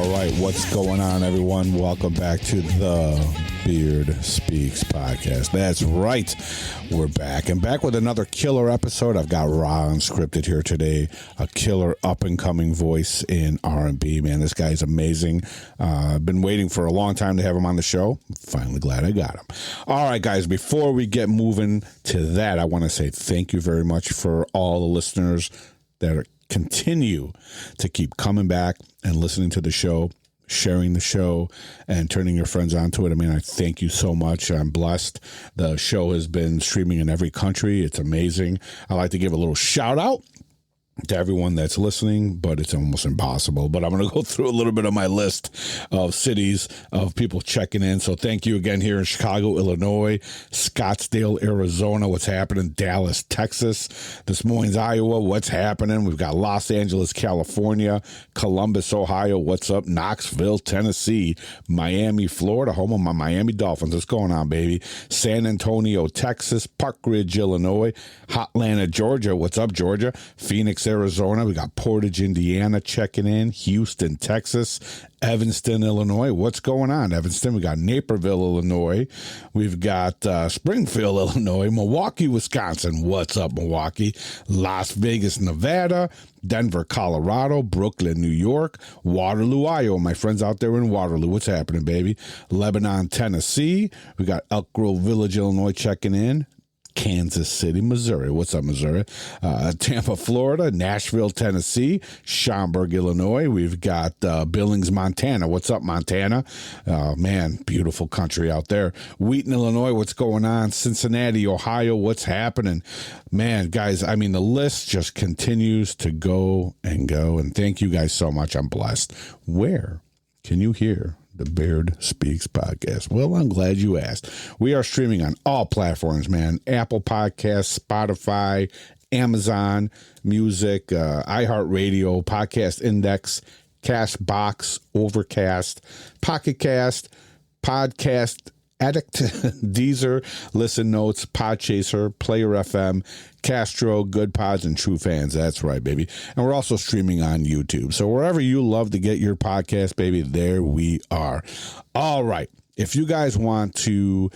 All right, what's going on, everyone? Welcome back to the Beard Speaks podcast. That's right, we're back. And back with another killer episode. I've got unsKrypted here today, a killer up-and-coming voice in R&B. Man, this guy's amazing. I've been waiting for a long time to have him on the show. Finally glad I got him. All right, guys, before we get moving to that, I want to say thank you very much for all the listeners that continue to keep coming back and listening to the show, sharing the show, and turning your friends onto it. I mean, I thank you so much. I'm blessed. The show has been streaming in every country. It's amazing. I like to give a little shout out to everyone that's listening, but it's almost impossible. But I'm going to go through a little bit of my list of cities of people checking in. So thank you again here in Chicago, Illinois, Scottsdale, Arizona. What's happening? Dallas, Texas, Des Moines, Iowa. What's happening? We've got Los Angeles, California, Columbus, Ohio. What's up? Knoxville, Tennessee, Miami, Florida, home of my Miami Dolphins. What's going on, baby? San Antonio, Texas, Park Ridge, Illinois, Hotlanta, Georgia. What's up, Georgia? Phoenix, Arizona. We got Portage, Indiana checking in. Houston, Texas. Evanston, Illinois. What's going on, Evanston? We got Naperville, Illinois. We've got Springfield, Illinois. Milwaukee, Wisconsin. What's up, Milwaukee? Las Vegas, Nevada. Denver, Colorado. Brooklyn, New York. Waterloo, Iowa. My friends out there in Waterloo. What's happening, baby? Lebanon, Tennessee. We got Elk Grove Village, Illinois checking in. Kansas City, Missouri. What's up, Missouri? Tampa, Florida. Nashville, Tennessee. Schaumburg, Illinois. We've got Billings, Montana. What's up, Montana? Man, beautiful country out there. Wheaton, Illinois. What's going on? Cincinnati, Ohio. What's happening? Man, guys, I mean, the list just continues to go and go. And thank you guys so much. I'm blessed. Where can you hear the Beard Speaks podcast? Well, I'm glad you asked. We are streaming on all platforms, man. Apple Podcasts, Spotify, Amazon Music, iHeartRadio, Podcast Index, Castbox, Overcast, Pocket Cast, Podcast Addict, Deezer, Listen Notes, Podchaser, Player FM, Castro, Good Pods, and True Fans. That's right, baby. And we're also streaming on YouTube. So wherever you love to get your podcast, baby, there we are. All right. If you guys want to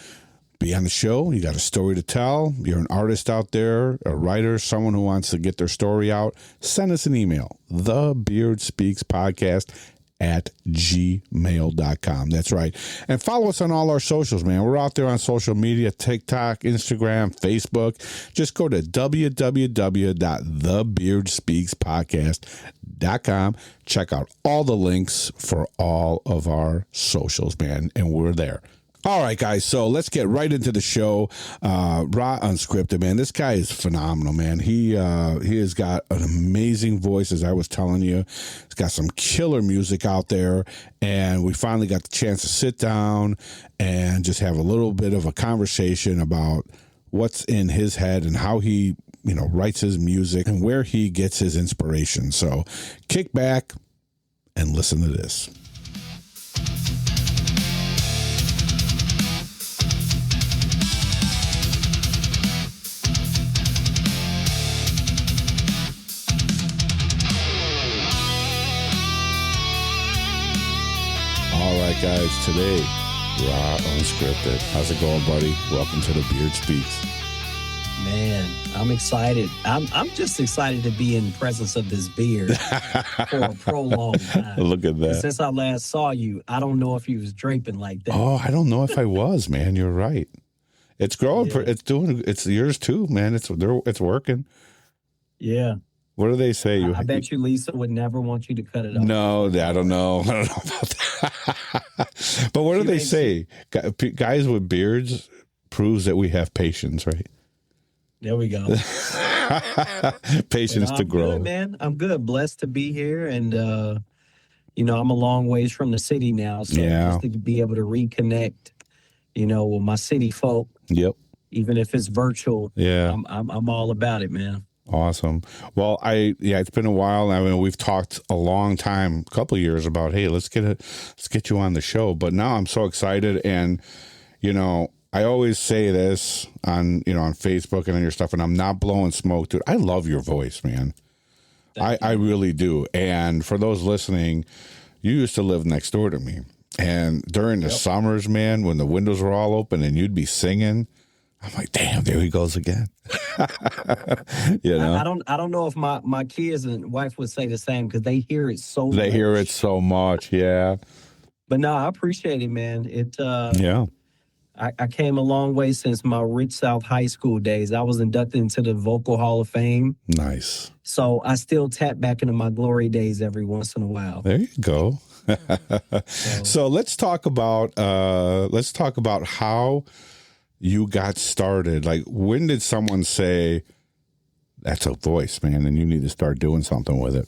be on the show, you got a story to tell, you're an artist out there, a writer, someone who wants to get their story out, send us an email, thebeardspeakspodcast@gmail.com. That's right. And follow us on all our socials, man. We're out there on social media, TikTok, Instagram, Facebook. Just go to www.thebeardspeakspodcast.com. Check out all the links for all of our socials, man. And we're there. All right, guys, so let's get right into the show. unsKrypted, man. This guy is phenomenal, man. He has got an amazing voice, as I was telling you. He's got some killer music out there, and we finally got the chance to sit down and just have a little bit of a conversation about what's in his head and how he, writes his music and where he gets his inspiration. So kick back and listen to this. All right, guys, today, unsKrypted. How's it going, buddy? Welcome to the Beard Speaks. Man, I'm excited. I'm just excited to be in the presence of this beard for a prolonged time. Look at that. Since I last saw you, I don't know if you was draping like that. Oh, I don't know if I was, man. You're right. It's growing. Yeah. It's yours too, man. It's working. Yeah. What do they say? I bet you Lisa would never want you to cut it off. No, I don't know. I don't know about that. But what do they say? Guys with beards proves that we have patience, right? There we go. Patience to grow. Good, man. I'm good. Blessed to be here. And, I'm a long ways from the city now. So just to be able to reconnect, with my city folk. Yep. Even if it's virtual. Yeah. I'm all about it, man. Awesome. Well, it's been a while. I mean, we've talked a long time, a couple of years about, hey, let's get you on the show. But now I'm so excited, and I always say this on Facebook and on your stuff, and I'm not blowing smoke, dude. I love your voice, man. I really do. And for those listening, you used to live next door to me. And during the summers, man, when the windows were all open and you'd be singing, I'm like, damn, there he goes again. You know? I don't know if my kids and wife would say the same because they hear it so much. They hear it so much, yeah. But no, I appreciate it, man. Yeah. I came a long way since my Rich South High School days. I was inducted into the Vocal Hall of Fame. Nice. So I still tap back into my glory days every once in a while. There you go. So let's talk about how you got started. Like, when did someone say, that's a voice, man, and you need to start doing something with it?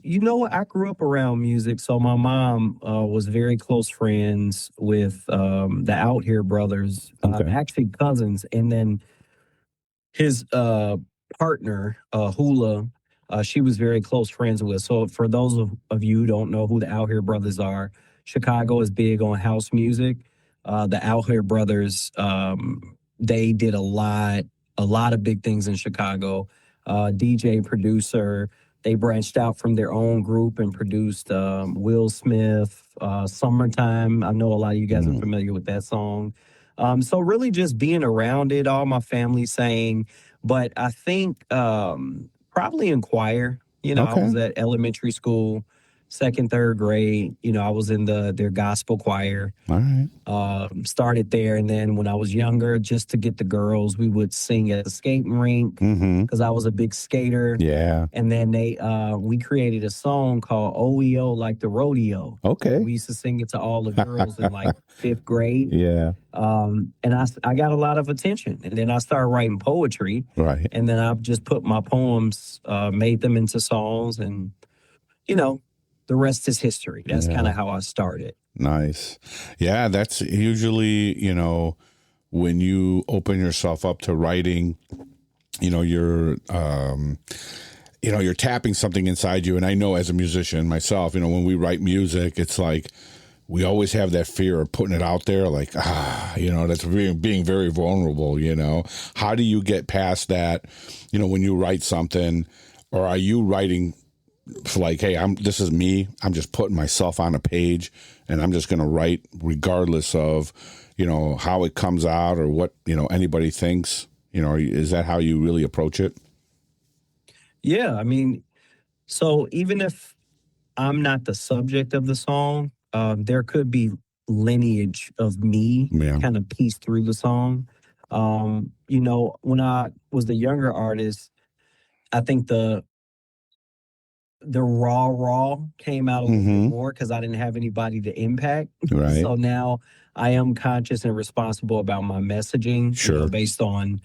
You know what? I grew up around music. So my mom was very close friends with the Out Here brothers, actually cousins. And then his partner, Hula, she was very close friends with. So for those of you who don't know who the Out Here brothers are, Chicago is big on house music. The Out Here brothers, they did a lot of big things in Chicago. DJ, producer. They branched out from their own group and produced Will Smith, Summertime. I know a lot of you guys are familiar with that song. So really just being around it, all my family sang. But I think probably in choir. You know, I was at elementary school, second, third grade. You know, I was in their gospel choir. All right. Started there, and then when I was younger, just to get the girls, we would sing at the skating rink because I was a big skater. Yeah. And then we created a song called OEO, like the rodeo. Okay. We used to sing it to all the girls in like fifth grade. Yeah. And I got a lot of attention, and then I started writing poetry. Right. And then I just put my poems, made them into songs, and you know, the rest is history. That's kind of how I started. Nice. Yeah, that's usually, you know, when you open yourself up to writing, you know, you're tapping something inside you. And I know as a musician myself, you know, when we write music, it's like we always have that fear of putting it out there, like, you know, that's being very vulnerable, you know. How do you get past that, you know, when you write something, or are you writing like, hey, this is me. I'm just putting myself on a page, and I'm just going to write regardless of, you know, how it comes out or what, you know, anybody thinks? You know, is that how you really approach it? Yeah, I mean, so even if I'm not the subject of the song, there could be lineage of me kind of pieced through the song. You know, when I was the younger artist, I think the raw came out a little bit more because I didn't have anybody to impact. Right. So now I am conscious and responsible about my messaging, you know, based on,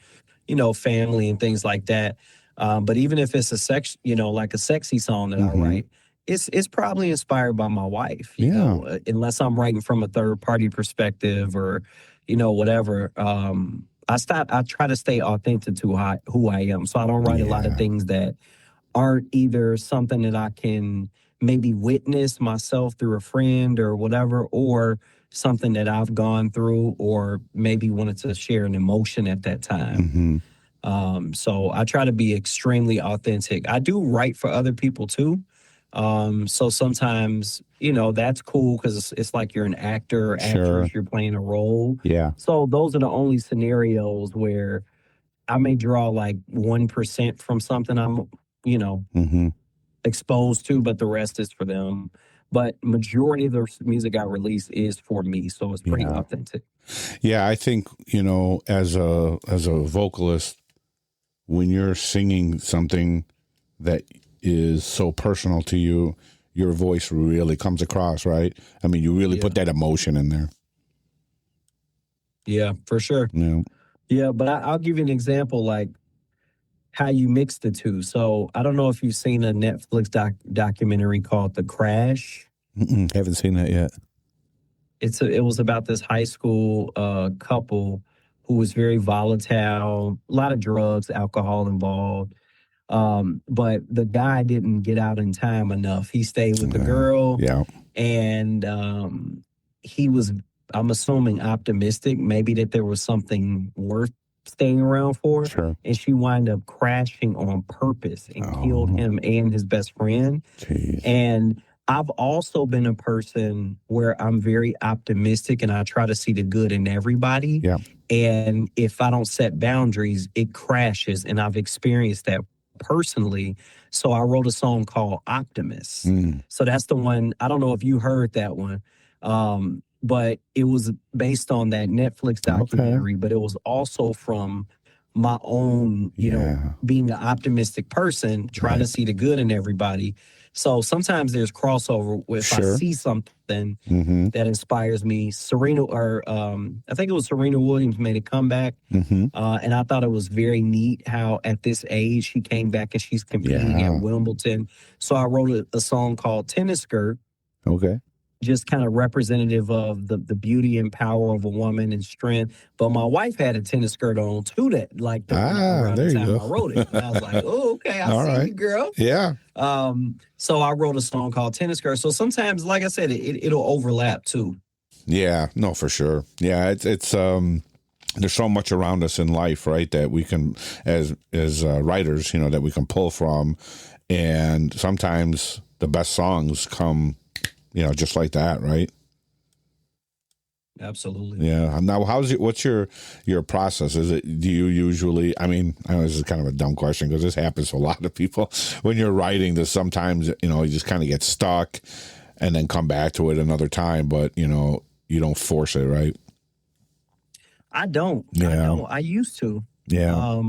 you know, family and things like that. But even if it's like a sexy song that I write, it's probably inspired by my wife, you know, unless I'm writing from a third party perspective or, you know, whatever. I try to stay authentic to who I am. So I don't write a lot of things that aren't either something that I can maybe witness myself through a friend or whatever, or something that I've gone through or maybe wanted to share an emotion at that time. So I try to be extremely authentic. I do write for other people too. So sometimes, you know, that's cool because it's like you're an actor or actress, you're playing a role. Yeah. So those are the only scenarios where I may draw like 1% from something I'm, you know, exposed to, but the rest is for them. But majority of the music I release is for me, so it's pretty authentic. Yeah, I think, you know, as a vocalist, when you're singing something that is so personal to you, your voice really comes across, right? I mean, you really put that emotion in there. Yeah, for sure. Yeah, but I'll give you an example, like how you mix the two. So I don't know if you've seen a Netflix documentary called The Crash. Haven't seen that yet. It was about this high school couple who was very volatile, a lot of drugs, alcohol involved. But the guy didn't get out in time enough. He stayed with the girl. And he was, I'm assuming, optimistic, maybe that there was something worth staying around for. Sure. And she wound up crashing on purpose and killed him and his best friend. Jeez. And I've also been a person where I'm very optimistic and I try to see the good in everybody. Yeah. And if I don't set boundaries, it crashes. And I've experienced that personally. So I wrote a song called Optimist. So that's the one. I don't know if you heard that one. But it was based on that Netflix documentary, but it was also from my own, you know, being an optimistic person, trying to see the good in everybody. So sometimes there's crossover if I see something that inspires me. I think it was Serena Williams made a comeback. And I thought it was very neat how at this age she came back and she's competing at Wimbledon. So I wrote a song called Tennis Skirt. Okay. Just kind of representative of the beauty and power of a woman and strength. But my wife had a tennis skirt on too that like around the time I wrote it. And I was like, oh, okay, I see you, girl. Yeah. So I wrote a song called Tennis Skirt. So sometimes, like I said, it'll overlap too. Yeah, no, for sure. Yeah, it's there's so much around us in life, right, that we can, as writers, you know, that we can pull from. And sometimes the best songs come, you know, just like that, right? Absolutely. Yeah. Now, what's your process? Do you usually, I mean, I know this is kind of a dumb question because this happens to a lot of people. When you're writing, there's sometimes, you know, you just kind of get stuck and then come back to it another time, but, you know, you don't force it, right? I don't. I used to. Yeah.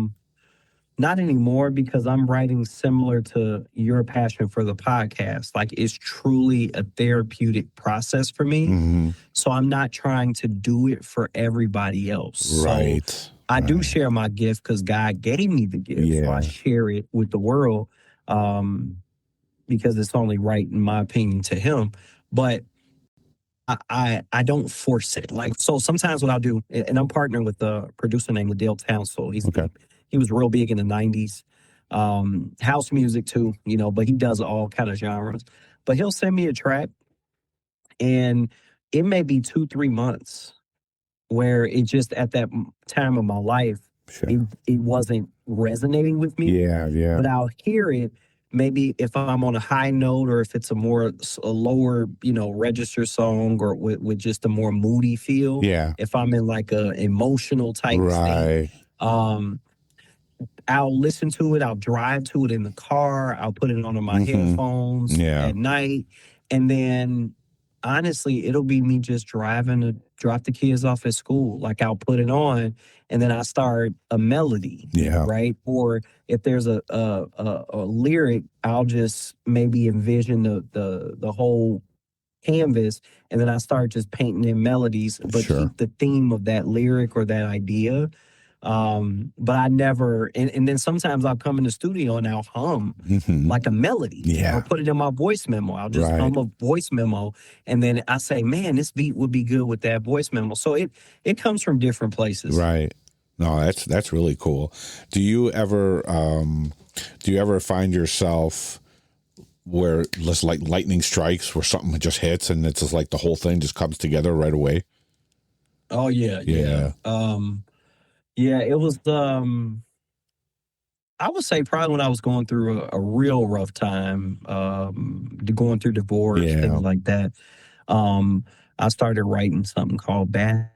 Not anymore because I'm writing similar to your passion for the podcast. Like it's truly a therapeutic process for me. So I'm not trying to do it for everybody else. Right. So I do share my gift because God gave me the gift. Yeah. So I share it with the world because it's only right, in my opinion, to him. But I don't force it. Like, so sometimes what I'll do, and I'm partnering with a producer named Liddell Townsend. He was real big in the 90s. House music too, you know, but he does all kind of genres. But he'll send me a track and it may be 2-3 months where it just at that time of my life, it wasn't resonating with me. Yeah. But I'll hear it maybe if I'm on a high note or if it's a lower, you know, register song or with just a more moody feel. Yeah. If I'm in like a emotional type state. I'll listen to it. I'll drive to it in the car. I'll put it on my headphones at night. And then, honestly, it'll be me just driving to drop the kids off at school. Like, I'll put it on, and then I start a melody, right? Or if there's a lyric, I'll just maybe envision the whole canvas, and then I start just painting in melodies, but keep the theme of that lyric or that idea. But I never, and then sometimes I'll come in the studio and I'll hum like a melody. Or put it in my voice memo. I'll just hum a voice memo. And then I say, man, this beat would be good with that voice memo. So it comes from different places. Right. No, that's really cool. Do you ever find yourself where just like lightning strikes, where something just hits and it's just like the whole thing just comes together right away? Oh yeah. Yeah, it was, I would say probably when I was going through a real rough time, going through divorce, things like that. I started writing something called Basket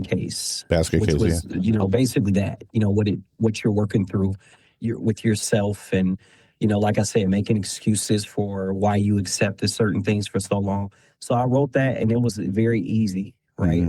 Case. Which was, you know, basically that, you know, what you're working through with yourself and, you know, like I said, making excuses for why you accepted certain things for so long. So I wrote that and it was very easy. Right.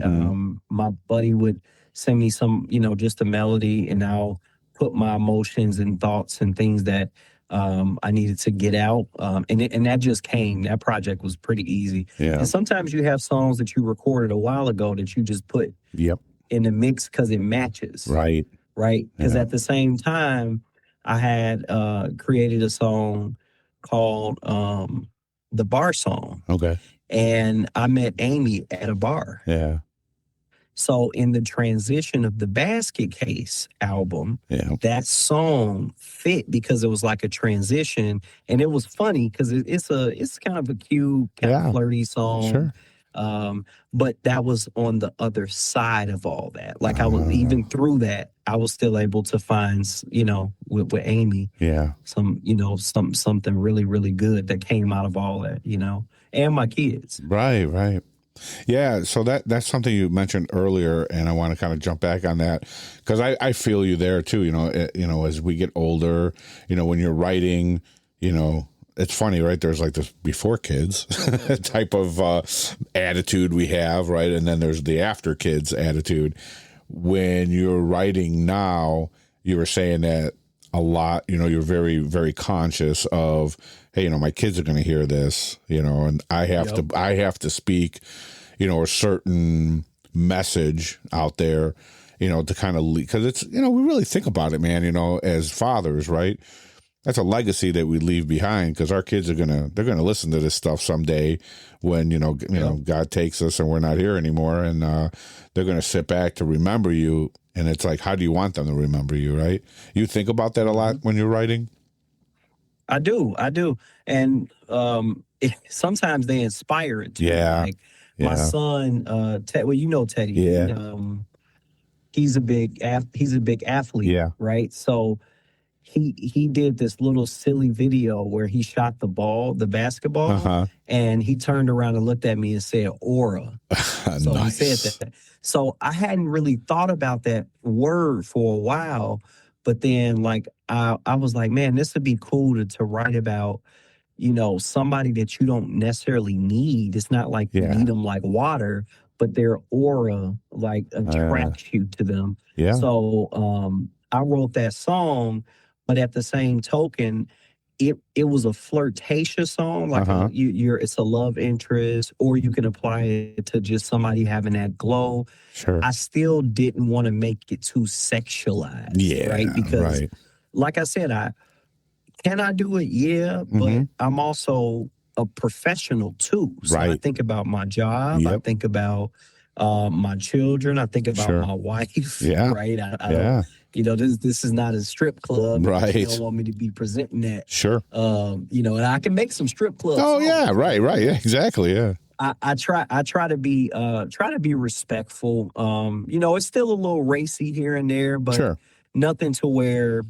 My buddy would send me some, you know, just a melody and I'll put my emotions and thoughts and things that I needed to get out. And that just came. That project was pretty easy. Yeah. And sometimes you have songs that you recorded a while ago that you just put in the mix because it matches. Right. Because at the same time, I had created a song called The Bar Song. Okay. And I met Amy at a bar. Yeah. So in the transition of the Basket Case album, that song fit because it was like a transition. And it was funny because it's kind of a cute, kind of flirty song. Sure. But that was on the other side of all that. Like I was, even through that, I was still able to find, with Amy, something really, really good that came out of all that, and my kids. Right. Yeah, so that's something you mentioned earlier, and I want to kind of jump back on that because I feel you there too. As we get older, when you're writing, it's funny, right? There's like this before kids type of attitude we have, right? And then there's the after kids attitude. When you're writing now, you were saying that a lot, you're very, very conscious of, hey, my kids are going to hear this, and I have to speak, a certain message out there, to kind of, because it's, we really think about it, man, as fathers, right? That's a legacy that we leave behind because our kids they're gonna listen to this stuff someday when God takes us and we're not here anymore, and they're gonna sit back to remember you. And it's like, how do you want them to remember you, right? You think about that a lot when you're writing? I do. And sometimes they inspire it too. Yeah. Like my son, Teddy. Yeah. He's a big athlete. Yeah. Right. So he did this little silly video where he shot the basketball, and he turned around and looked at me and said aura. So nice. He said that. So I hadn't really thought about that word for a while, but then I was like, man, this would be cool to write about, somebody that you don't necessarily need. It's not like you need them like water, but their aura attracts you to them. Yeah. So I wrote that song, but at the same token, it was a flirtatious song, it's a love interest, or you can apply it to just somebody having that glow. Sure. I still didn't want to make it too sexualized, right? Because, like I said, can I do it? Yeah, but I'm also a professional too. So I think about my job. I think about my children. I think about my wife. Yeah. Right. I this is not a strip club. Right. You don't want me to be presenting that. Sure. And I can make some strip clubs. Oh yeah. Right. Yeah, exactly. Yeah. I try to be respectful. It's still a little racy here and there, but nothing to where,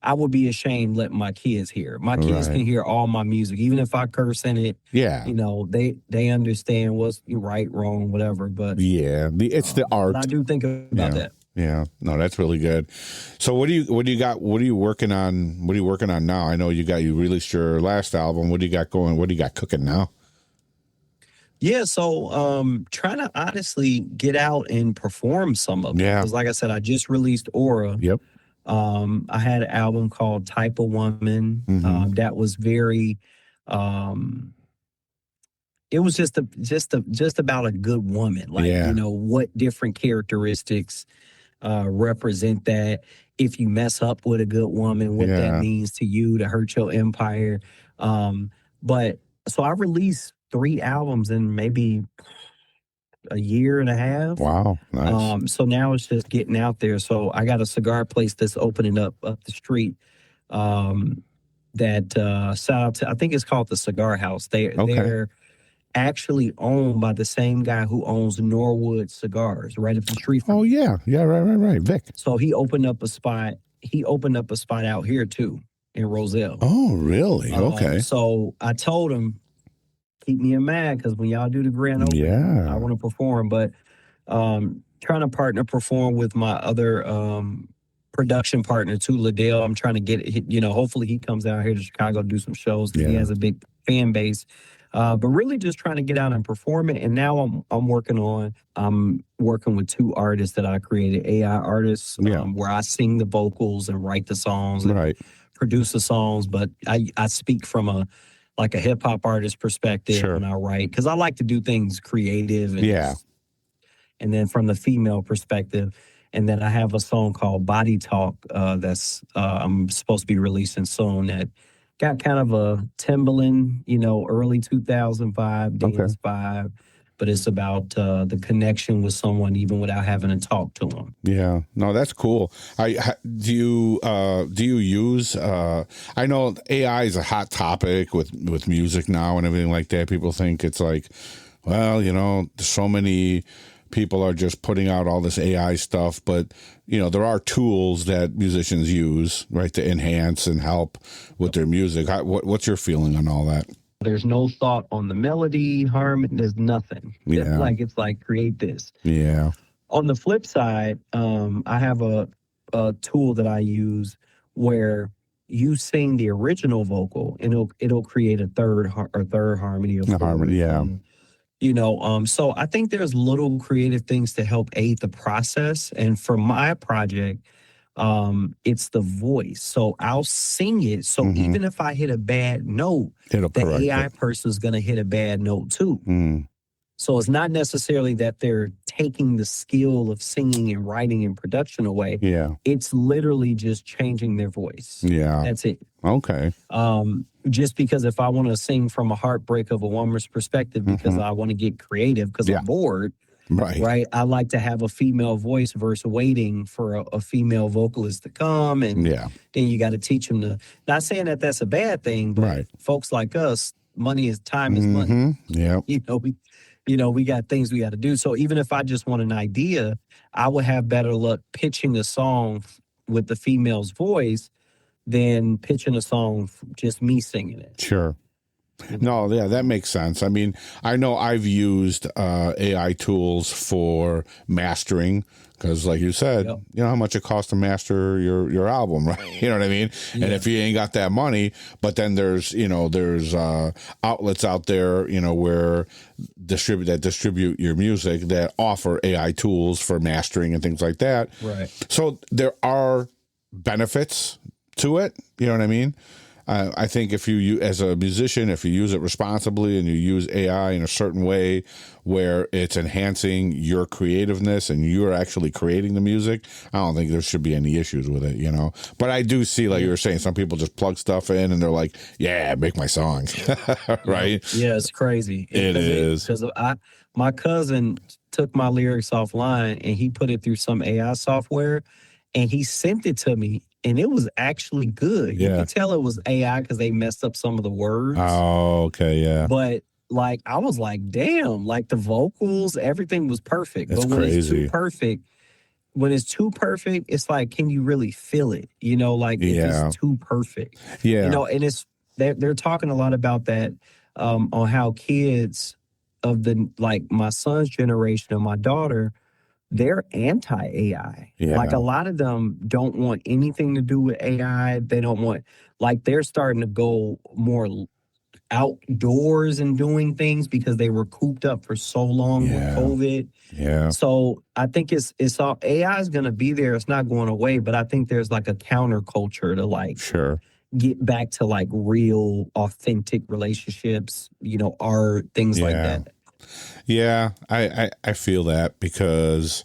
I would be ashamed letting my kids hear. My kids can hear all my music, even if I curse in it. Yeah. They understand what's right, wrong, whatever. But it's the art. I do think about that. Yeah. No, that's really good. So what do you got? What are you working on? What are you working on now? I know you released your last album. What do you got going? What do you got cooking now? Yeah, so trying to honestly get out and perform some of it. Yeah. Because like I said, I just released Aura. Yep. I had an album called Type of Woman. That was very it was just about a good woman. What different characteristics represent that. If you mess up with a good woman, what that means to you, to hurt your empire. But so I released 3 albums in maybe a year and a half. Wow, nice. So now it's just getting out there. So I got a cigar place that's opening up the street. That shout out to, I think it's called the Cigar House. They're actually owned by the same guy who owns Norwood Cigars right up the street from me. Yeah, right, Vic. So he opened up a spot. He opened up a spot out here too in Roselle. Oh, really? Okay. So I told him, keep me in mind, because when y'all do the grand opening, I want to perform. But trying to perform with my other production partner too, Liddell. I'm trying to get it, hopefully he comes out here to Chicago to do some shows. He has a big fan base. But really just trying to get out and perform it. And now I'm working with 2 artists that I created, AI artists, where I sing the vocals and write the songs and produce the songs. But I speak from a hip hop artist perspective, and I write because I like to do things creative. And then from the female perspective, and then I have a song called Body Talk that's I'm supposed to be releasing soon that got kind of a Timbaland, early 2005 dance vibe. but it's about the connection with someone even without having to talk to them. Yeah, no, that's cool. Do you use? I know AI is a hot topic with music now and everything like that. People think it's like, well, so many people are just putting out all this AI stuff, but there are tools that musicians use, right, to enhance and help with their music. What's your feeling on all that? There's no thought on the melody, harmony. There's nothing. Yeah. It's like create this. Yeah. On the flip side, I have a tool that I use where you sing the original vocal and it'll create a third harmony. Harmony, yeah. So I think there's little creative things to help aid the process. And for my project, it's the voice. So I'll sing it. So even if I hit a bad note, the AI person is going to hit a bad note too. Mm. So it's not necessarily that they're taking the skill of singing and writing and production away. Yeah. It's literally just changing their voice. Yeah. That's it. Okay. Just because if I want to sing from a heartbreak of a woman's perspective, because I want to get creative, because I'm bored, right? I like to have a female voice versus waiting for a female vocalist to come. And then you got to teach them to, not saying that that's a bad thing, but folks like us, time is money. Yeah. We got things we got to do. So even if I just want an idea, I would have better luck pitching a song with the female's voice than pitching a song just me singing it. Sure. No, yeah, that makes sense. I mean, I know I've used AI tools for mastering because, like you said, you know how much it costs to master your album, right? You know what I mean? Yeah. And if you ain't got that money, but then there's outlets out there, where distribute your music that offer AI tools for mastering and things like that. Right. So there are benefits to it. You know what I mean? I think if you, as a musician, if you use it responsibly and you use AI in a certain way where it's enhancing your creativeness and you're actually creating the music, I don't think there should be any issues with it, But I do see, like you were saying, some people just plug stuff in and they're like, yeah, make my song, right? Yeah, it's crazy. It is. Because my cousin took my lyrics offline and he put it through some AI software and he sent it to me. And it was actually good. Yeah. You could tell it was AI because they messed up some of the words. Oh, okay, yeah. But I was like, damn, the vocals, everything was perfect. That's but when crazy. It's too perfect, it's like, can you really feel it? If it's too perfect. Yeah. And they're talking a lot about that on how kids of my son's generation and my daughter, they're anti-AI. Yeah. A lot of them don't want anything to do with AI. They don't want, they're starting to go more outdoors and doing things because they were cooped up for so long with COVID. Yeah. So I think it's all, AI is going to be there. It's not going away, but I think there's a counterculture to sure, get back to real authentic relationships, art, things like that. Yeah, I feel that because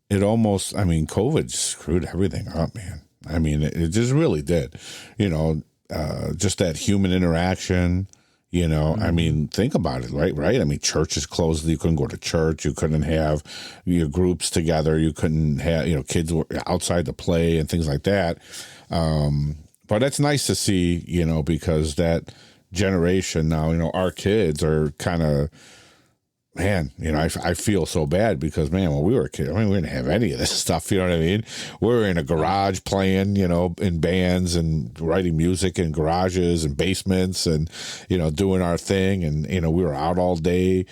it almost, COVID screwed everything up, man. It just really did. Just that human interaction, think about it, right? Churches closed. You couldn't go to church. You couldn't have your groups together. You couldn't have, kids were outside to play and things like that. But it's nice to see, because that generation now, our kids are kind of, man, I feel so bad because, man, when we were kids, we didn't have any of this stuff, you know what I mean? We were in a garage playing, in bands and writing music in garages and basements and, doing our thing. And, we were out all day.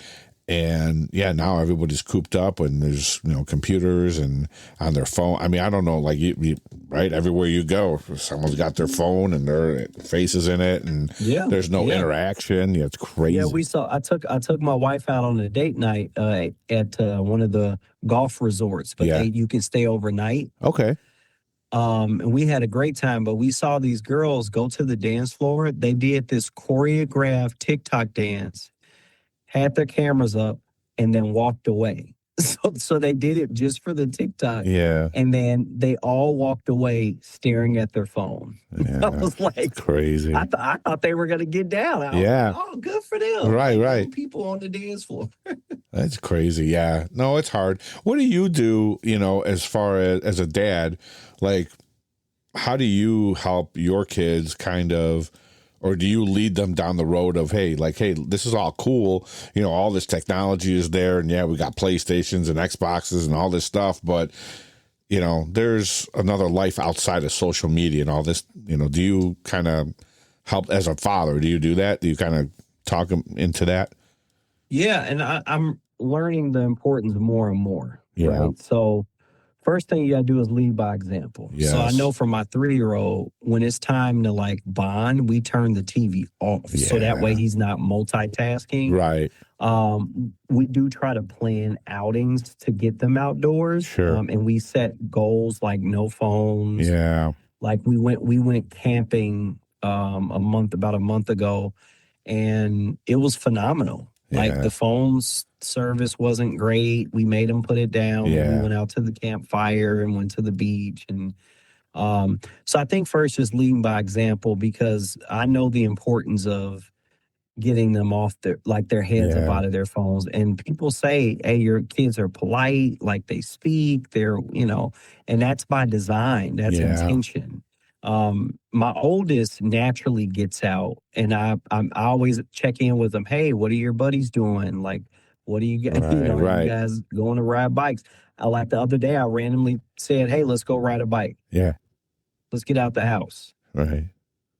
And, now everybody's cooped up and there's, computers and on their phone. I don't know, you right? Everywhere you go, someone's got their phone and their faces in it and there's no interaction. It's crazy. Yeah, I took my wife out on a date night at one of the golf resorts, but you can stay overnight. Okay. And we had a great time, but we saw these girls go to the dance floor. They did this choreographed TikTok dance, had their cameras up, and then walked away. So they did it just for the TikTok. Yeah. And then they all walked away staring at their phone. Yeah. I was like, crazy. I thought they were going to get down. Yeah. Oh, good for them. Right, like, right. People on the dance floor. That's crazy. Yeah. No, it's hard. What do you do, as far as a dad? Like, how do you help your kids kind of, or do you lead them down the road of, hey, this is all cool. All this technology is there. And yeah, we got PlayStations and Xboxes and all this stuff. But, there's another life outside of social media and all this. Do you kind of help as a father? Do you do that? Do you kind of talk them into that? Yeah. And I'm learning the importance more and more. Yeah. Right? So first thing you got to do is lead by example. Yes. So I know for my 3-year-old, when it's time to bond, we turn the TV off. Yeah. So that way he's not multitasking. Right. We do try to plan outings to get them outdoors. Sure. And we set goals like no phones. Yeah. Like we went camping about a month ago, and it was phenomenal. Yeah. Like the phone's service wasn't great. We made them put it down. Yeah. We went out to the campfire and went to the beach. And so I think first just leading by example, because I know the importance of getting them off their heads up out of their phones. And people say, hey, your kids are polite, like they speak, they're, and that's by design. That's intention. My oldest naturally gets out, and I always check in with them. Hey, what are your buddies doing? Like, what do you guys, Right. you guys going to ride bikes? Like the other day, I randomly said, hey, let's go ride a bike. Yeah. Let's get out the house. Right.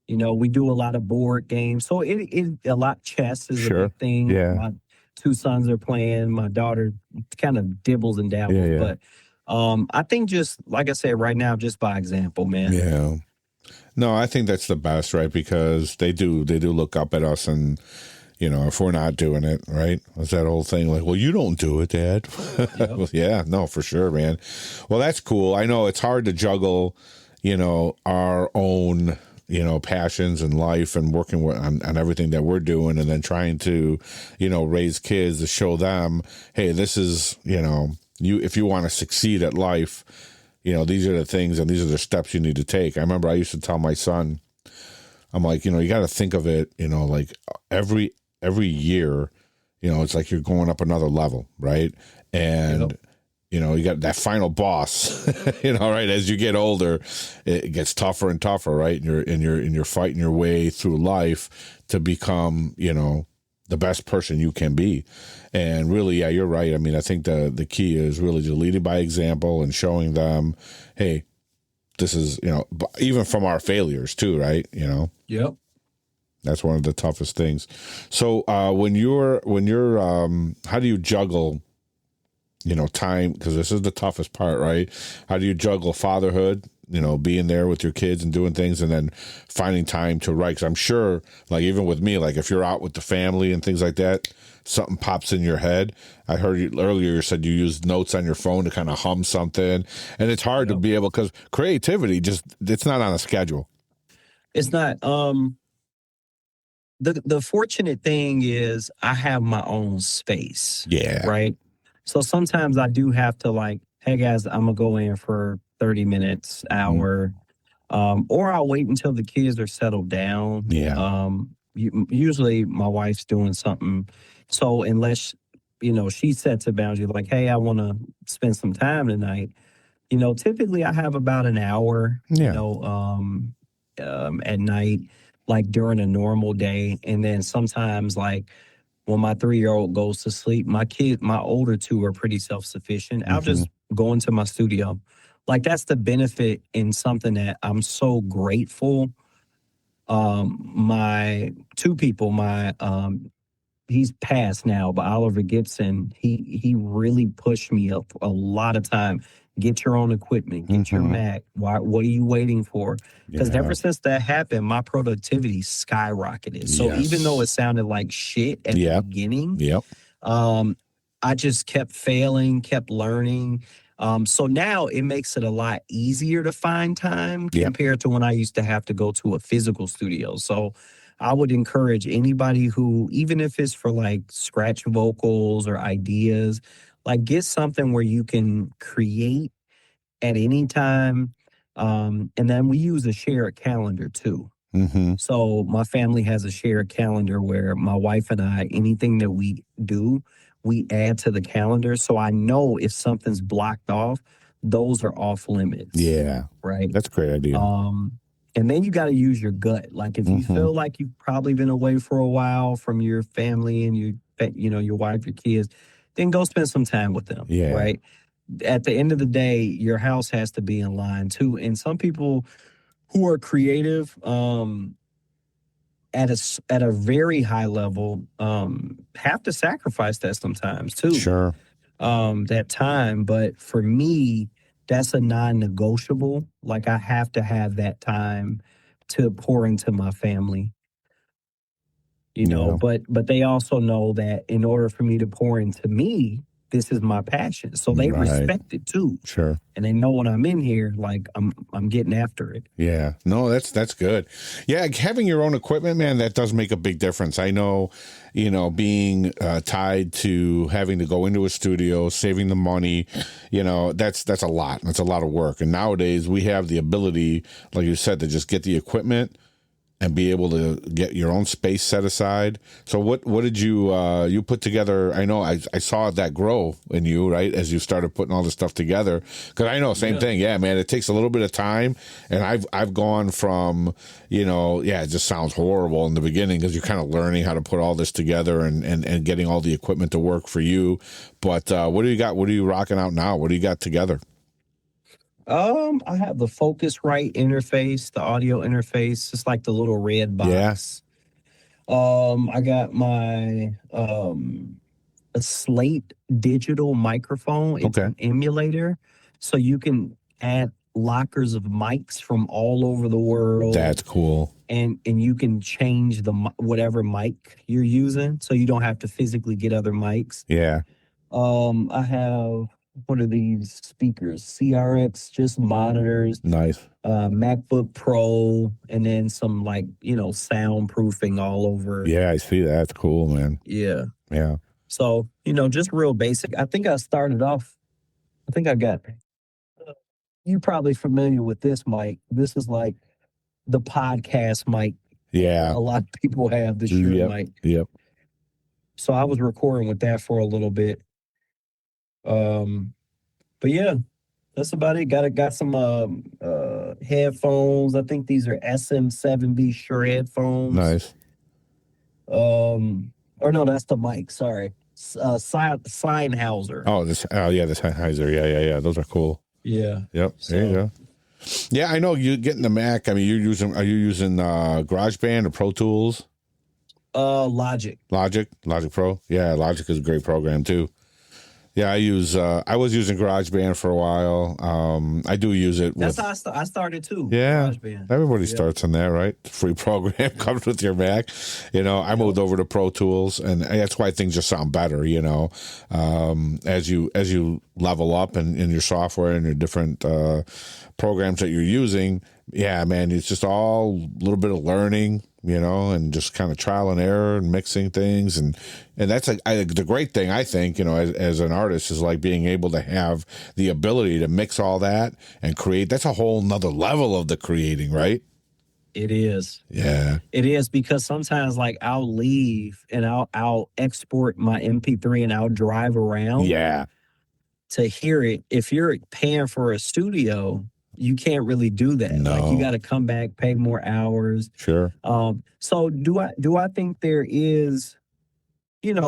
We do a lot of board games. So a lot chess is a big thing. Yeah. My 2 sons are playing. My daughter kind of dibbles and dabbles. Yeah. But I think just, like I said, right now, just by example, man. Yeah. No, I think that's the best, right? Because they do look up at us, and if we're not doing it, right? It's that old thing like, well, you don't do it, Dad. Yep. Well, yeah, no, for sure, man. Well, that's cool. I know it's hard to juggle, our own, passions in life and working on everything that we're doing, and then trying to, raise kids to show them, hey, this is, if you want to succeed at life, these are the things and these are the steps you need to take. I remember I used to tell my son, I'm like, you got to think of it, like every year, it's like you're going up another level, right? And, you got that final boss, right? As you get older, it gets tougher and tougher, right? And you're fighting your way through life to become, the best person you can be. And really, yeah, you're right. I mean, I think the key is really just leading by example and showing them, hey, this is, even from our failures too, right? Yep. That's one of the toughest things. So when you're how do you juggle, time? Because this is the toughest part, right? How do you juggle fatherhood, being there with your kids and doing things, and then finding time to write? Because I'm sure, like even with me, like if you're out with the family and things like that, something pops in your head. I heard you earlier, you said you use notes on your phone to kind of hum something, and it's hard to be able, because creativity it's not on a schedule. It's not. The fortunate thing is I have my own space. Yeah. Right. So sometimes I do have to hey guys, I'm gonna go in for 30 minutes, hour, or I'll wait until the kids are settled down. Yeah. Usually my wife's doing something. So unless, she sets a boundary like, hey, I want to spend some time tonight, typically I have about an hour, at night, like during a normal day. And then sometimes when my 3-year-old goes to sleep, my older 2 are pretty self-sufficient. I'll just go into my studio. That's the benefit in something that I'm so grateful. My 2 people, he's passed now, but Oliver Gibson, he really pushed me up a lot of time. Get your own equipment, get your Mac. What are you waiting for? Because ever since that happened, my productivity skyrocketed. So even though it sounded like shit at the beginning, I just kept failing, kept learning. So now it makes it a lot easier to find time compared to when I used to have to go to a physical studio. So I would encourage anybody who, even if it's for scratch vocals or ideas, Like, get something where you can create at any time. And then we use a shared calendar too. Mm-hmm. So my family has a shared calendar where my wife and I, anything that we do, we add to the calendar. So I know if something's blocked off, those are off limits. Yeah. Right. That's a great idea. And then you got to use your gut. Like if you feel like you've probably been away for a while from your family and your wife, your kids, then go spend some time with them. Yeah. Right. At the end of the day, your house has to be in line too. And some people who are creative, at a very high level, have to sacrifice that sometimes too. Sure. That time. But for me, that's a non-negotiable. Like I have to have that time to pour into my family. But they also know that in order for me to pour into me, this is my passion. So they respect it too. Sure. And they know when I'm in here, like I'm getting after it. Yeah. No, that's good. Yeah, having your own equipment, man, that does make a big difference. I know, being tied to having to go into a studio, saving the money, that's a lot. That's a lot of work. And nowadays we have the ability, like you said, to just get the equipment and be able to get your own space set aside. So what did you put together? I know I saw that grow in you, right, as you started putting all this stuff together. Because I know, same thing. Yeah, man, it takes a little bit of time. And I've gone from, it just sounds horrible in the beginning because you're kind of learning how to put all this together and getting all the equipment to work for you. But what do you got? What are you rocking out now? What do you got together? I have the Focusrite interface, the audio interface. It's like the little red box. Yeah. I got my a Slate digital microphone. It's an emulator, so you can add lockers of mics from all over the world. That's cool. And you can change whatever mic you're using, so you don't have to physically get other mics. Yeah. I have. What are these speakers? CRX, just monitors. Nice. MacBook Pro, and then some soundproofing all over. Yeah, I see that. That's cool, man. Yeah. Yeah. So, just real basic. I think I started off, I got, you're probably familiar with this mic. This is like the podcast mic. Yeah. A lot of people have this mic. Yep. So I was recording with that for a little bit. But yeah, that's about it. Got some headphones. I think these are SM7B Shure headphones. Nice. Or no, that's the mic. Sorry, Sennheiser. Oh, the Sennheiser. Yeah. Those are cool. Yeah. Yep. So, there you go. Yeah, I know you getting the Mac. I mean, are you using GarageBand or Pro Tools? Logic. Logic Pro. Yeah, Logic is a great program too. Yeah, I was using GarageBand for a while. I do use it. That's how I started too. Yeah, GarageBand. Everybody starts on that, right? Free program comes with your Mac. I moved over to Pro Tools, and that's why things just sound better. As you level up in your software and your different programs that you're using. Yeah, man, it's just all a little bit of learning. And just kind of trial and error and mixing things. And that's the great thing, I think, as an artist is like being able to have the ability to mix all that and create. That's a whole nother level of the creating, right? It is. Yeah. It is, because sometimes I'll leave and I'll export my MP3 and I'll drive around. Yeah. To hear it. If you're paying for a studio, you can't really do that. No. You got to come back, pay more hours. Sure. So do I think there is,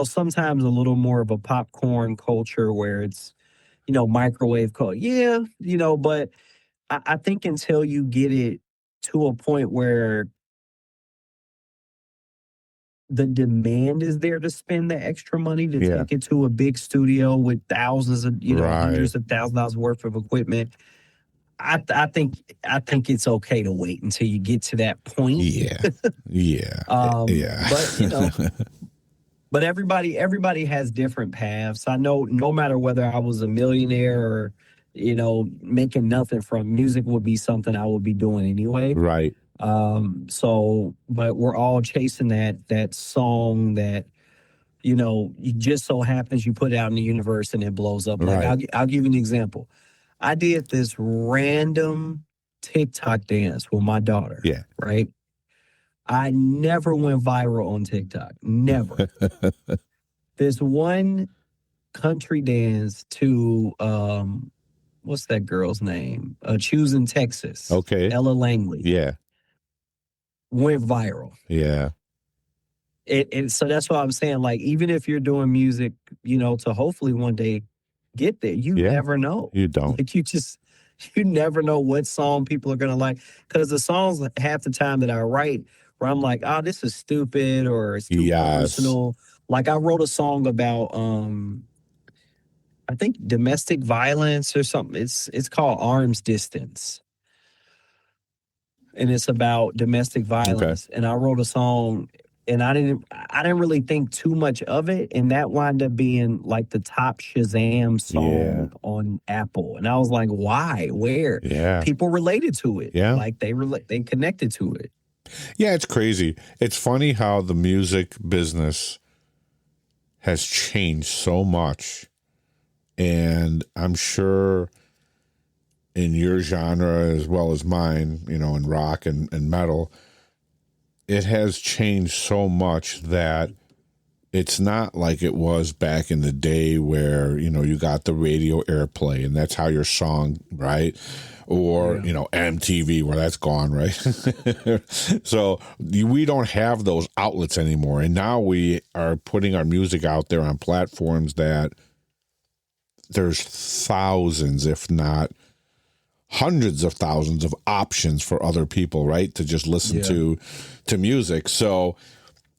sometimes a little more of a popcorn culture where it's, microwave culture. Yeah, but I think until you get it to a point where the demand is there to spend the extra money to take it to a big studio with thousands of, hundreds of thousands of dollars worth of equipment. I think it's okay to wait until you get to that point. Yeah. But everybody has different paths. I know no matter whether I was a millionaire or making nothing from music would be something I would be doing anyway. Right. But we're all chasing that song that it just so happens you put it out in the universe and it blows up. Like Right. I'll give you an example. I did this random TikTok dance with my daughter. Yeah. Right. I never went viral on TikTok. Never. This one country dance to what's that girl's name? Choosing Texas. Okay. Ella Langley. Yeah. Went viral. Yeah. So that's why I'm saying, like, even if you're doing music, to hopefully one day get there, you never know. You don't. Like, you never know what song people are gonna like. Because the songs half the time that I write, where I'm like, oh, this is stupid or it's too personal. Like I wrote a song about I think domestic violence or something. It's called Arms Distance. And it's about domestic violence. Okay. And I wrote a song and I didn't really think too much of it. And that wound up being like the top Shazam song on Apple. And I was like, why? Where? Yeah. People related to it. Yeah. Like they connected to it. Yeah, it's crazy. It's funny how the music business has changed so much. And I'm sure in your genre as well as mine, in rock and metal, it has changed so much that it's not like it was back in the day where, you got the radio airplay and that's how your song, right? Or, MTV, where that's gone, right? So we don't have those outlets anymore. And now we are putting our music out there on platforms that there's thousands, if not hundreds of thousands of options for other people, right? To just listen to music. So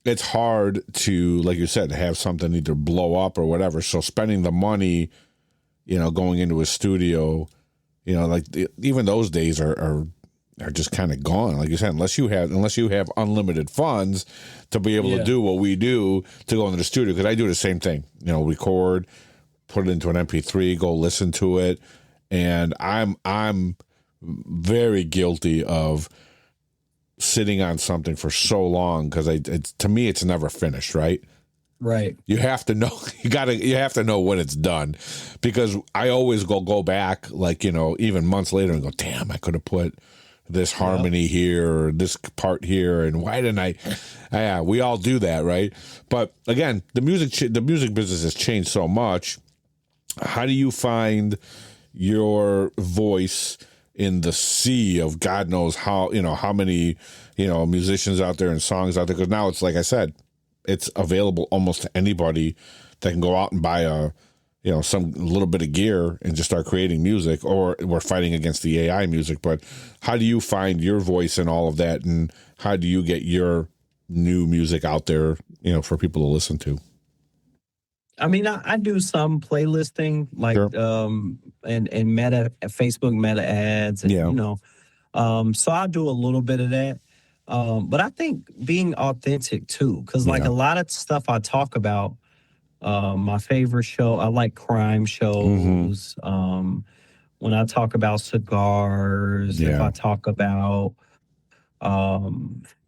it's hard to, like you said, have something either blow up or whatever. So spending the money, going into a studio, even those days are just kind of gone. Like you said, unless you have unlimited funds to be able to do what we do, to go into the studio. Because I do the same thing, record, put it into an MP3, go listen to it. And I'm very guilty of sitting on something for so long because to me it's never finished, right? Right. You have to know you have to know when it's done, because I always go back, like, even months later and go, damn, I could have put this harmony here or this part here, and why didn't I? Yeah, we all do that, right? But again, the music business has changed so much. How do you find your voice in the sea of God knows how many musicians out there and songs out there? Because now it's, like I said, it's available almost to anybody that can go out and buy some little bit of gear and just start creating music. Or we're fighting against the AI music. But how do you find your voice in all of that, and how do you get your new music out there, for people to listen to? I mean, I do some playlisting, like and Facebook meta ads, and so I do a little bit of that. But I think being authentic too, because like a lot of stuff I talk about, my favorite show, I like crime shows. When I talk about cigars, if I talk about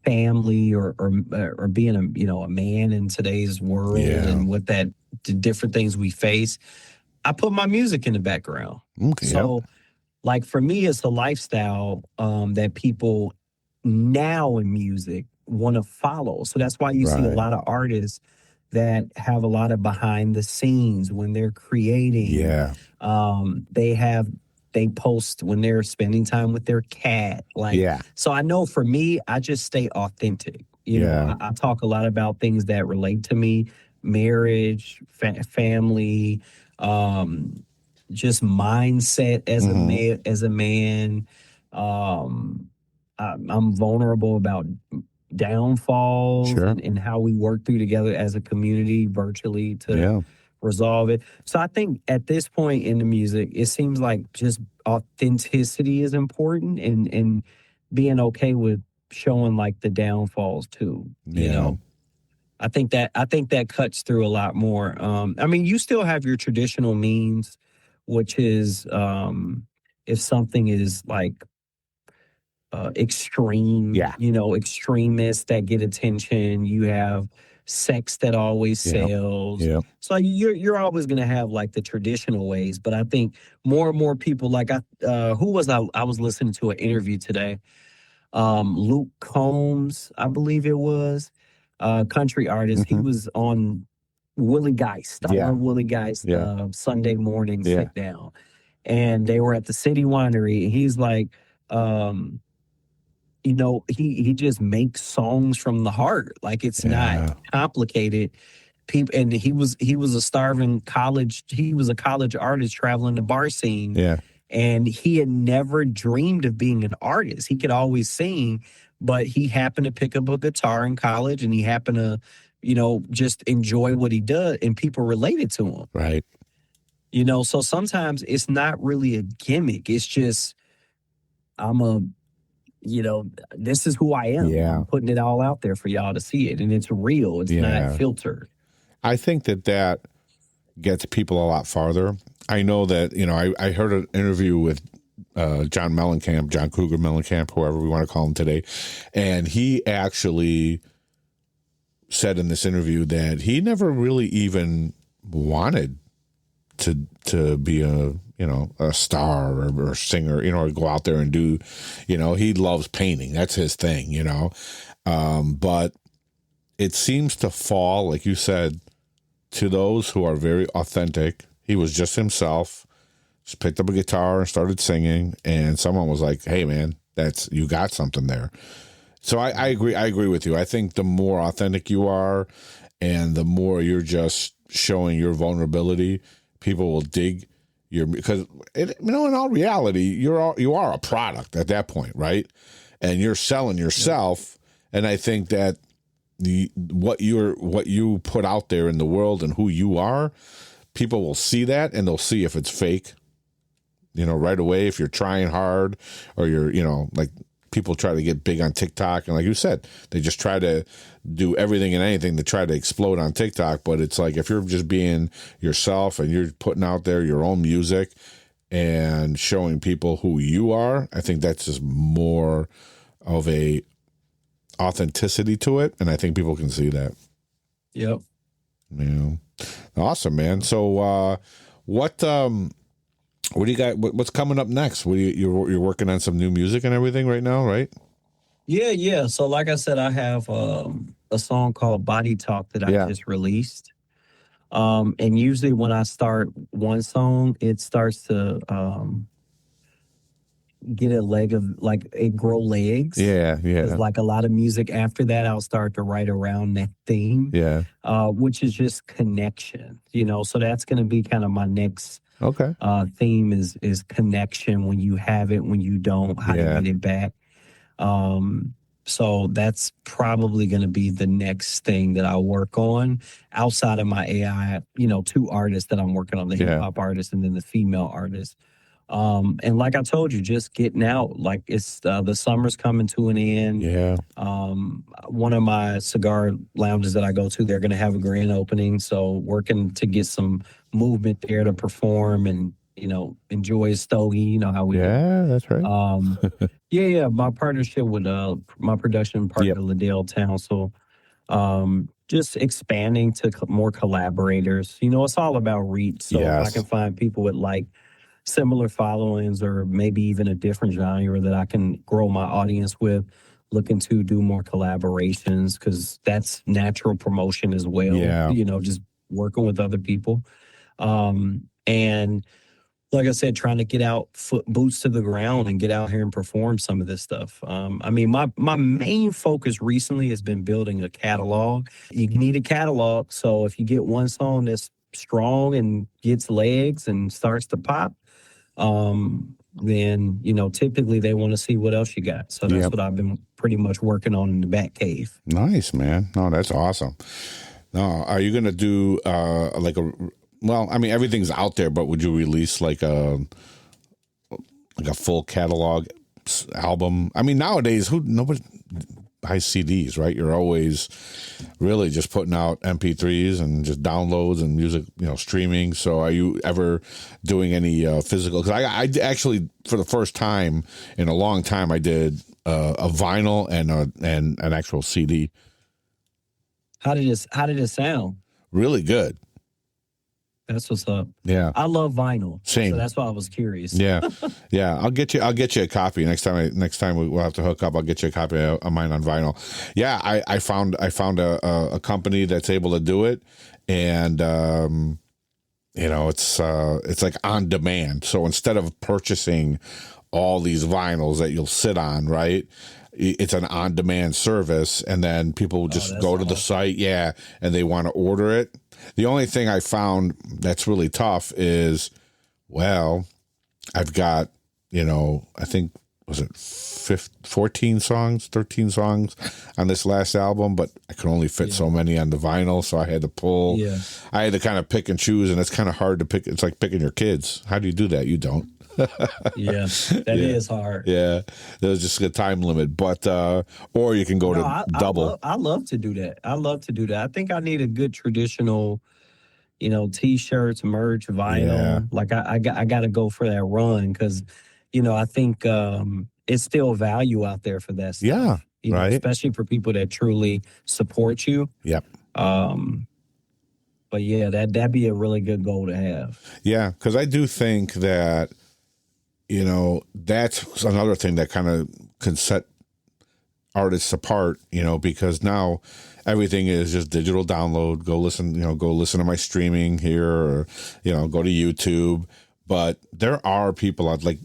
family or being a man in today's world and what the different things we face, I put my music in the background. Okay, so like for me, it's a lifestyle that people now in music want to follow. So that's why you see a lot of artists that have a lot of behind the scenes when they're creating. They post when they're spending time with their cat. So I know for me, I just stay authentic. I talk a lot about things that relate to me: marriage, family, just mindset as a man. I'm vulnerable about downfalls and how we work through together as a community virtually to resolve it. So I think at this point in the music, it seems like just authenticity is important, and being okay with showing like the downfalls too. I think that cuts through a lot more. I mean, you still have your traditional means, which is if something is like extreme, extremists that get attention. You have sex that always sells. Yeah. So you're always gonna have like the traditional ways, but I think more and more people like who was I was listening to an interview today. Luke Combs, I believe it was, country artist. He was on Willie Geist. I love Willie Geist. Sunday morning sit down, and they were at the City Winery. And he's like, he just makes songs from the heart. Like it's not complicated. People, and he was a starving college. He was a college artist traveling the bar scene. Yeah. And he had never dreamed of being an artist. He could always sing, but he happened to pick up a guitar in college, and he happened to, just enjoy what he does, and people related to him. Right. So sometimes it's not really a gimmick. It's just, this is who I am. Yeah. I'm putting it all out there for y'all to see it, and it's real. It's not filtered. I think that gets people a lot farther. I know that, I heard an interview with John Cougar Mellencamp, whoever we want to call him today. And he actually said in this interview that he never really even wanted to be a star or singer, or go out there and do, he loves painting. That's his thing, but it seems to fall, like you said, to those who are very authentic. He was just himself, just picked up a guitar and started singing, and someone was like, hey man, you got something there. So I agree with you. I think the more authentic you are and the more you're just showing your vulnerability, people will dig because in all reality, you are a product at that point, right? And you're selling yourself. And I think that what you put out there in the world and who you are, people will see that, and they'll see if it's fake, right away, if you're trying hard, or you're, like people try to get big on TikTok. And like you said, they just try to do everything and anything to try to explode on TikTok. But it's like, if you're just being yourself and you're putting out there your own music and showing people who you are, I think that's just more of a authenticity to it. And I think people can see that. Yep. Yeah. Awesome, man. So, what do you got? What's coming up next? You're working on some new music and everything right now, right? Yeah. So, like I said, I have a song called "Body Talk" that I just released. And usually, when I start one song, it starts to get a leg of it grow legs. Yeah. Like a lot of music after that, I'll start to write around that theme. Yeah. Which is just connection. So that's going to be kind of my next. Okay. Theme is connection. When you have it, when you don't, how to get it back. So that's probably going to be the next thing that I'll work on outside of my AI. Two artists that I'm working on: the hip hop artist and then the female artist. And like I told you, just getting out. Like it's the summer's coming to an end. Yeah. One of my cigar lounges that I go to, they're going to have a grand opening. So working to get some movement there to perform and enjoy a stogie. How we do. That's right. My partnership with my production partner, Liddell Town. So just expanding to more collaborators. It's all about reach. So if I can find people with similar followings or maybe even a different genre that I can grow my audience with, looking to do more collaborations, because that's natural promotion as well. Just working with other people. And like I said, trying to get out boots to the ground and get out here and perform some of this stuff. My main focus recently has been building a catalog. You need a catalog. So if you get one song that's strong and gets legs and starts to pop, then typically they want to see what else you got. So that's what I've been pretty much working on in the back cave. Nice, man. No, that's awesome. Now, are you gonna do everything's out there, but would you release like a full catalog album? Nowadays nobody buys CDs, right? You're always really just putting out MP3s and just downloads and music, streaming. So are you ever doing any physical? Because I actually, for the first time in a long time, I did a vinyl and an actual CD. How did it sound? Really good. That's what's up. Yeah. I love vinyl. Same. So that's why I was curious. Yeah. Yeah. I'll get you a copy next time we'll have to hook up. I'll get you a copy of mine on vinyl. Yeah. I found a company that's able to do it. And, it's like on demand. So instead of purchasing all these vinyls that you'll sit on, right? It's an on-demand service, and then people just go to the site, and they want to order it. The only thing I found that's really tough is, I've got, I think, was it 14 songs, 13 songs on this last album, but I could only fit so many on the vinyl, so I had to pull. Yeah. I had to kind of pick and choose, and it's kind of hard to pick. It's like picking your kids. How do you do that? You don't. Yeah, that is hard. Yeah, there's just a time limit, but or you can go to double. I love to do that. I think I need a good traditional, T-shirts, merch, vinyl. Yeah. Like I got to go for that run because, I think it's still value out there for that stuff. Yeah, right. Especially for people that truly support you. Yep. But yeah, that'd be a really good goal to have. Yeah, because I do think that. That's another thing that kind of can set artists apart, because now everything is just digital download. Go listen to my streaming here or, go to YouTube. But there are people out like,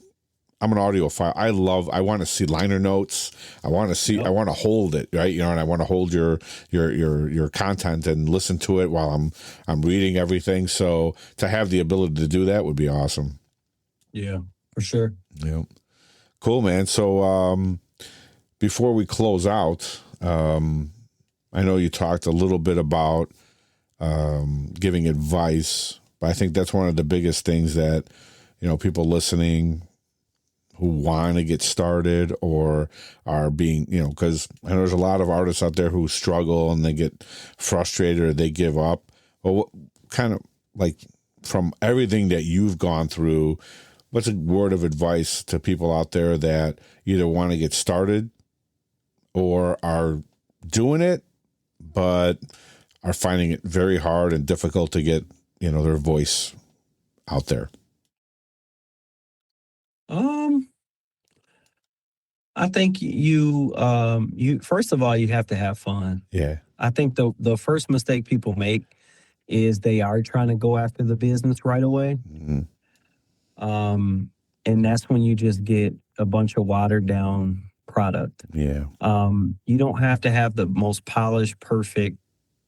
I'm an audiophile. I want to see liner notes. I want to hold it, right? And I want to hold your content and listen to it while I'm reading everything. So to have the ability to do that would be awesome. Yeah. For sure. Yeah. Cool, man. So before we close out, I know you talked a little bit about giving advice, but I think that's one of the biggest things that, people listening who want to get started or are being, because I know there's a lot of artists out there who struggle and they get frustrated or they give up. Well, what kind of like from everything that you've gone through, what's a word of advice to people out there that either want to get started or are doing it, but are finding it very hard and difficult to get, their voice out there? I think you first of all, you have to have fun. Yeah. I think the first mistake people make is they are trying to go after the business right away. Mm-hmm. And that's when you just get a bunch of watered down product. Yeah. You don't have to have the most polished, perfect,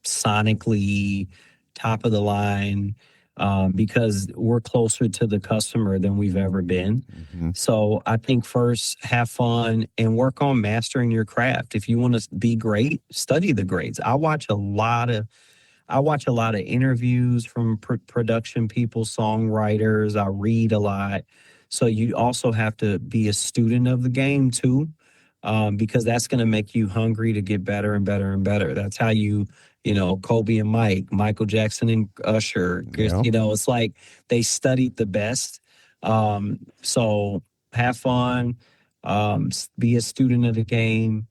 sonically top of the line, because we're closer to the customer than we've ever been. Mm-hmm. So I think first have fun and work on mastering your craft. If you want to be great, study the greats. I watch a lot of interviews from production people, songwriters. I read a lot. So you also have to be a student of the game too, because that's going to make you hungry to get better and better and better. That's how Kobe and Mike, Michael Jackson and Usher, yeah. It's like they studied the best. So have fun, be a student of the game,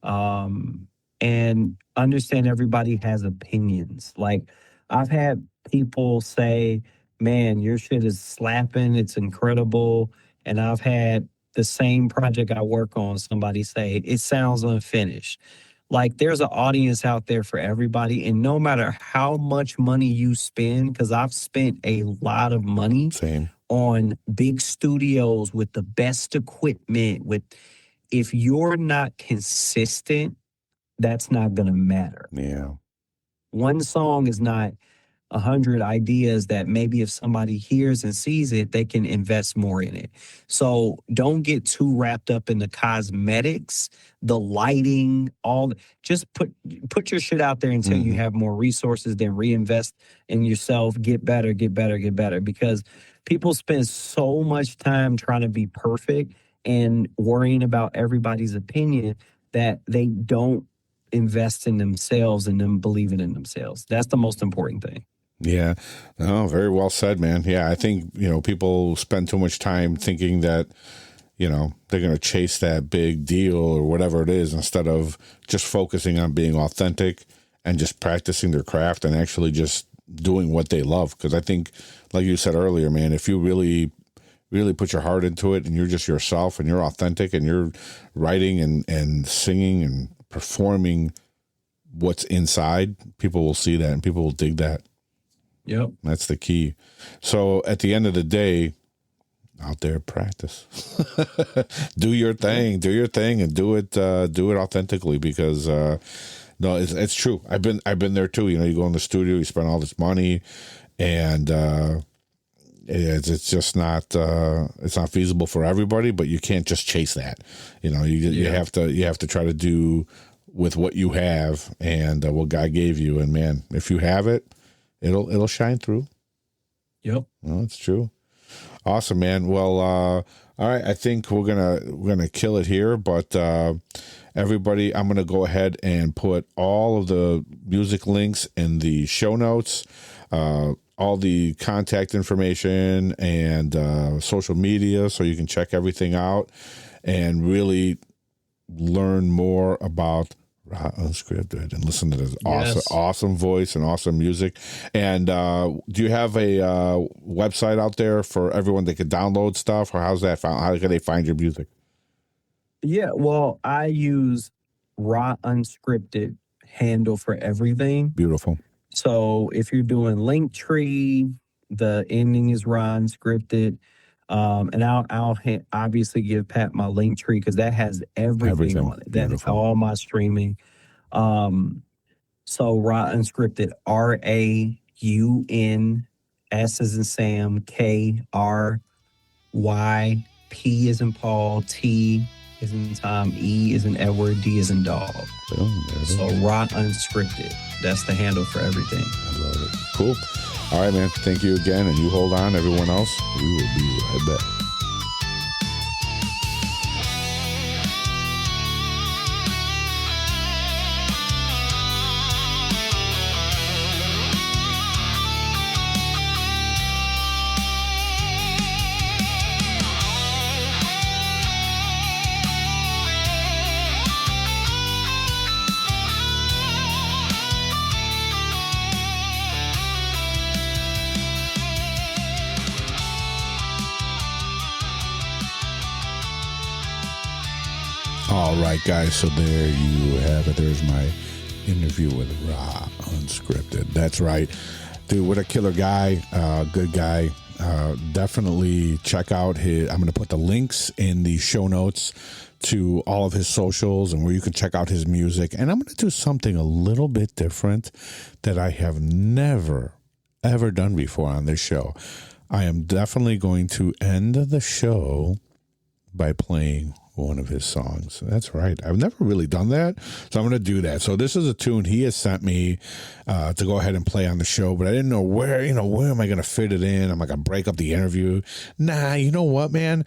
and understand everybody has opinions. Like I've had people say, man, your shit is slapping. It's incredible. And I've had the same project I work on, somebody say, it sounds unfinished. Like there's an audience out there for everybody. And no matter how much money you spend, because I've spent a lot of money on big studios with the best equipment, if you're not consistent, that's not going to matter. Yeah. One song is not 100 ideas that maybe if somebody hears and sees it, they can invest more in it. So don't get too wrapped up in the cosmetics, the lighting, just put your shit out there until you have more resources, then reinvest in yourself, get better, because people spend so much time trying to be perfect and worrying about everybody's opinion that they don't invest in themselves and them believing in themselves. That's the most important thing. Yeah. No, very well said, man. Yeah. I think, people spend too much time thinking that, they're going to chase that big deal or whatever it is instead of just focusing on being authentic and just practicing their craft and actually just doing what they love. Because I think, like you said earlier, man, if you really put your heart into it and you're just yourself and you're authentic and you're writing and singing and performing what's inside, people will see that and people will dig that. Yep. That's the key. So at the end of the day, out there, practice. Do your thing, and do it authentically, because no, it's true. I've been there too. You know, you go in the studio, you spend all this money, and it's just not it's not feasible for everybody. But you can't just chase that. You know, you have to try to do with what you have and what God gave you. And man, if you have it, it'll shine through. Yep. Well, it's true. Awesome, man. Well, all right. I think we're gonna kill it here, but everybody, I'm gonna go ahead and put all of the music links in the show notes, all the contact information and social media, so you can check everything out and really learn more about unsKrypted and listen to this awesome voice and awesome music. And do you have a website out there for everyone that can download stuff, or how's that found? How can they find your music? Yeah, well, I use unsKrypted handle for everything. Beautiful. So if you're doing Linktree, the ending is unsKrypted. And I'll obviously give Pat my Linktree, because that has everything on it. That is all my streaming. So unsKrypted, RAUN, S as in Sam, KRY, P as in Paul, T as in Tom, E as in Edward, D as in dog. So unsKrypted. That's the handle for everything. I love it. Cool. All right, man. Thank you again. And you hold on, everyone else. We will be right back. All right, guys, so there you have it. There's my interview with unsKrypted. That's right. Dude, what a killer guy, good guy. Definitely check out his, I'm going to put the links in the show notes to all of his socials and where you can check out his music. And I'm going to do something a little bit different that I have never, ever done before on this show. I am definitely going to end the show by playing one of his songs. That's right. I've never really done that, so I'm going to do that. So this is a tune he has sent me to go ahead and play on the show, but I didn't know where am I going to fit it in? Am I going to break up the interview? Nah, you know what, man?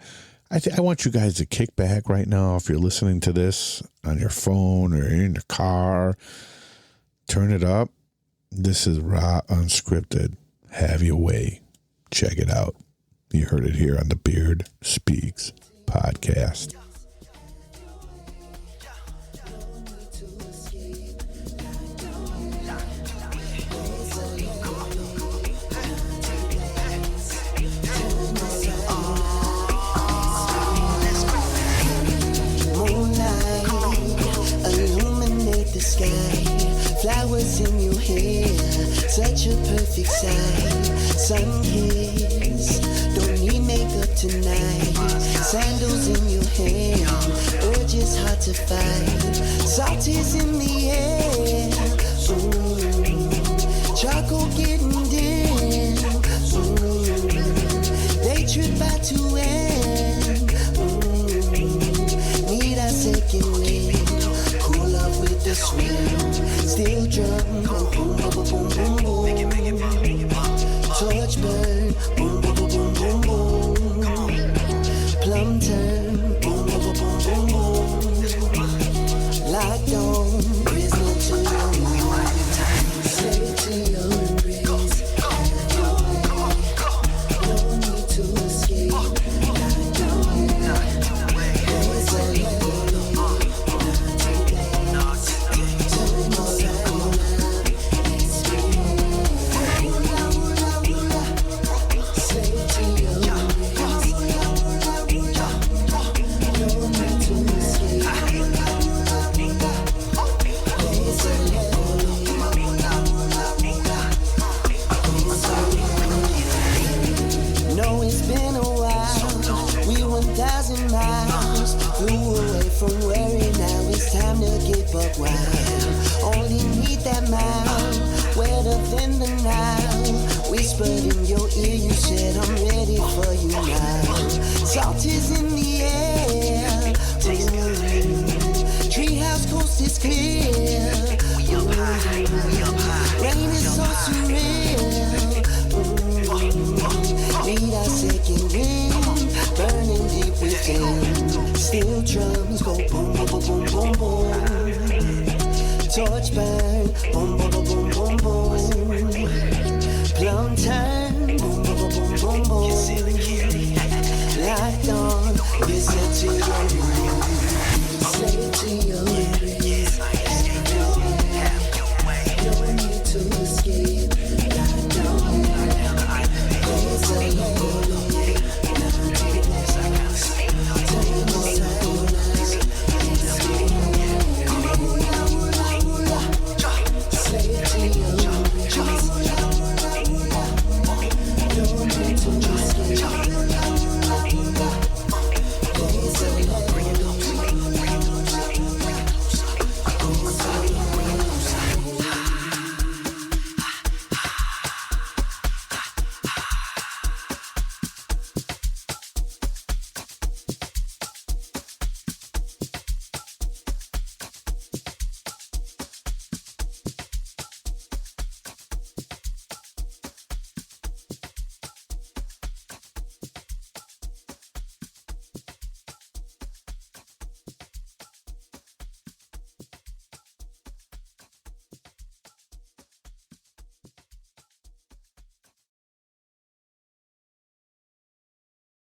I want you guys to kick back right now. If you're listening to this on your phone or in your car, turn it up. This is unsKrypted. Have your way. Check it out. You heard it here on the Beard Speaks podcast. Flowers in your hair, such a perfect sight. Sun kiss, don't need makeup tonight. Sandals in your hand, urge is hard to fight. Salt is in the air, charcoal getting dim. They trip by to end. Need a second wind, cool off with the swim. Steel drum, boom, boom, boom, boom, boom, boom. Torch burn, boom, boom, boom, boom, boom, boom. Plum turn, boom, boom, boom, boom, boom, boom. Locked on, prisoner to your mind. Slave to your embrace. No need to escape. Locked on, there's a love. it's been a while. We 1,000 miles flew away from worry. Now it's time to get buck wild. Only need that mile, wetter than the Nile. Whispered in your ear, you said I'm ready for you now. Salt is in the air. Treehouse coast is clear. We up high, we up high. Rain is so surreal. Need our second wind, burning deep within. Steel drums go boom, boom, boom, boom, boom, boom. Torch burn, boom, boom.